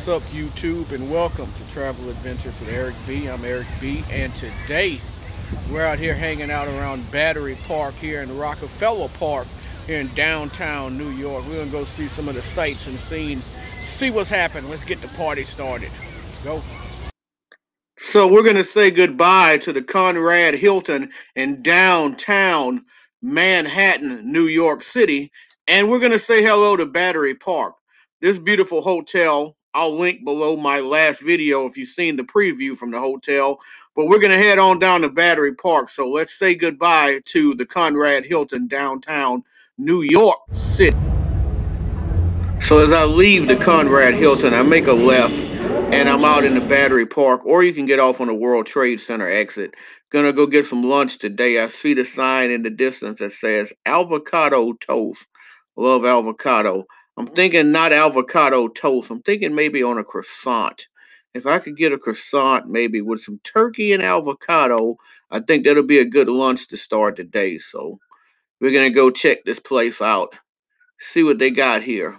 What's up, YouTube, and welcome to Travel Adventures with Eric B. I'm Eric B, and today we're out here hanging out around Battery Park here in Rockefeller Park here in downtown New York. We're gonna go see some of the sights and scenes, see what's happening. Let's get the party started. Let's go. So we're gonna say goodbye to the Conrad Hilton in downtown Manhattan, New York City, and we're gonna say hello to Battery Park. This beautiful hotel, I'll link below my last video if you've seen the preview from the hotel. But we're going to head on down to Battery Park. So let's say goodbye to the Conrad Hilton downtown New York City. So as I leave the Conrad Hilton, I make a left and I'm out in the Battery Park, or you can get off on the World Trade Center exit. Gonna go get some lunch today. I see the sign in the distance that says avocado toast. Love avocado. I'm thinking not avocado toast. I'm thinking maybe on a croissant. If I could get a croissant, maybe with some turkey and avocado, I think that'll be a good lunch to start the day. So we're going to go check this place out, see what they got here.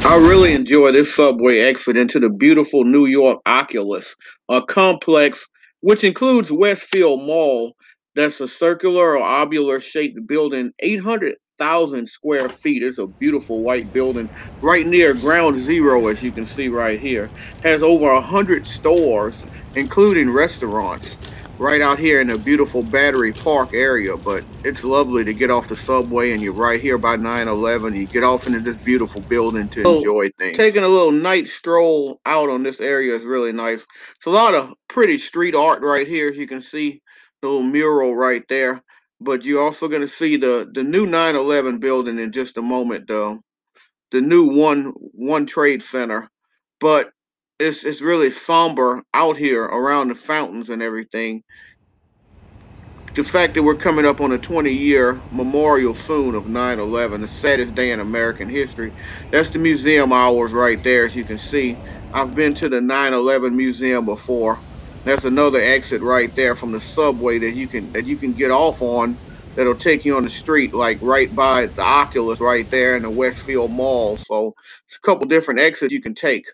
I really enjoy this subway exit into the beautiful New York Oculus, a complex which includes Westfield Mall. That's a circular or ovular shaped building, 800,000 square feet. It's a beautiful white building right near ground zero, as you can see right here. Has over 100 stores, including restaurants, right out here in the beautiful Battery Park area. But it's lovely to get off the subway and you're right here by 9/11. You get off into this beautiful building to enjoy things. Taking a little night stroll out on this area is really nice. It's a lot of pretty street art right here, as you can see, the little mural right there. But you're also going to see the new 9/11 building in just a moment, though. The new One Trade Center. But it's really somber out here around the fountains and everything. The fact that we're coming up on a 20-year memorial soon of 9/11, the saddest day in American history. That's the museum hours right there, as you can see. I've been to the 9/11 museum before. That's another exit right there from the subway that you can get off on. That'll take you on the street, like right by the Oculus right there in the Westfield Mall. So it's a couple different exits you can take.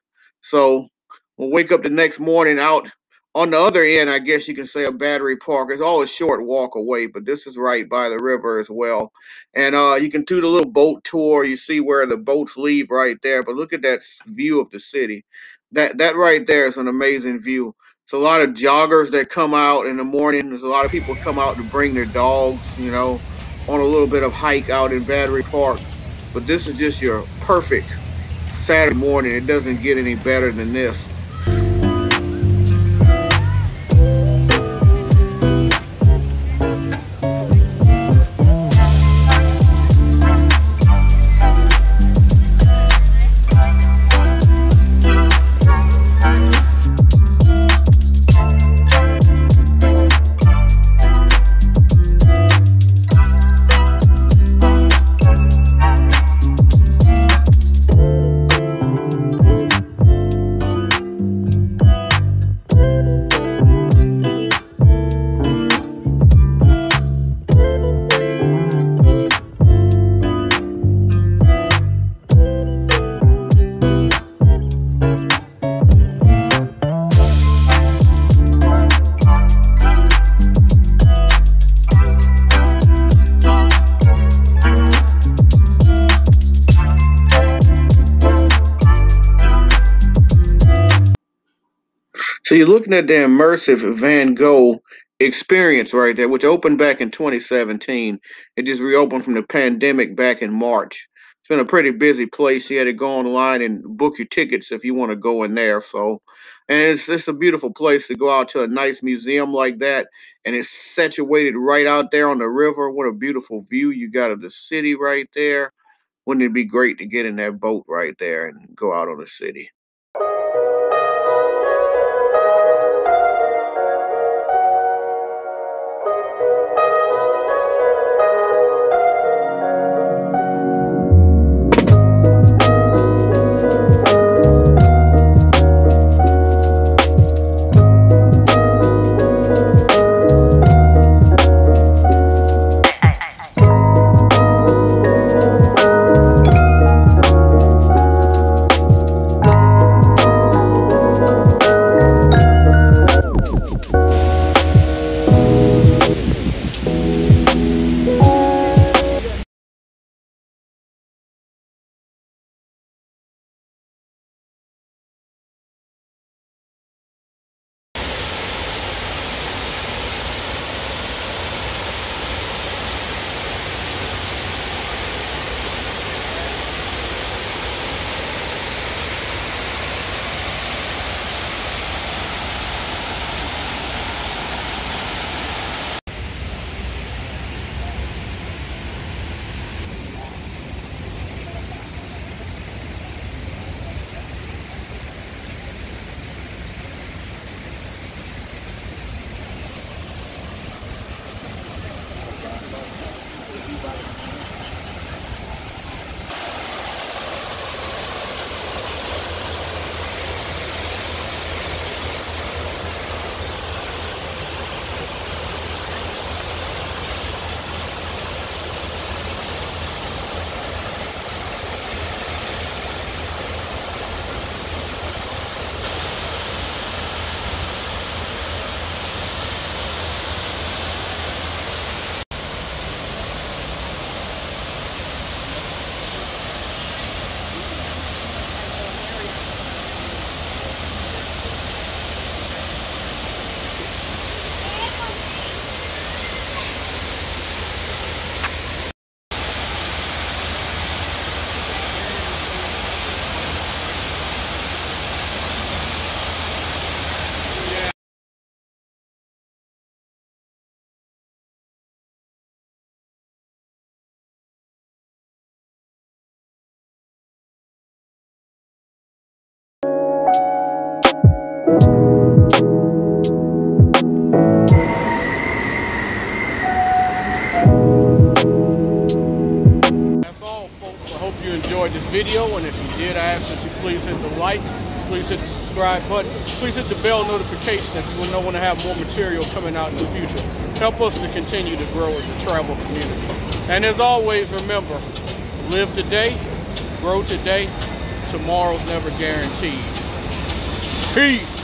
So we'll wake up the next morning out on the other end, I guess you can say, a Battery Park. It's all a short walk away, but this is right by the river as well. And you can do the little boat tour. You see where the boats leave right there. But look at that view of the city. That right there is an amazing view. It's a lot of joggers that come out in the morning. There's a lot of people come out to bring their dogs, you know, on a little bit of hike out in Battery Park. But this is just your perfect Saturday morning. It doesn't get any better than this. So you're looking at the immersive Van Gogh experience right there, which opened back in 2017. It just reopened from the pandemic back in March. It's been a pretty busy place. You had to go online and book your tickets if you want to go in there. So, and it's a beautiful place to go out to a nice museum like that, and it's situated right out there on the river. What a beautiful view you got of the city right there. Wouldn't it be great to get in that boat right there and go out on the city? That's all, folks. I hope you enjoyed this video, and if you did, I ask that you please hit the like, please hit the subscribe button, please hit the bell notification if you want to have more material coming out in the future. Help us to continue to grow as a travel community. And as always, remember, live today, grow today, tomorrow's never guaranteed. Peace.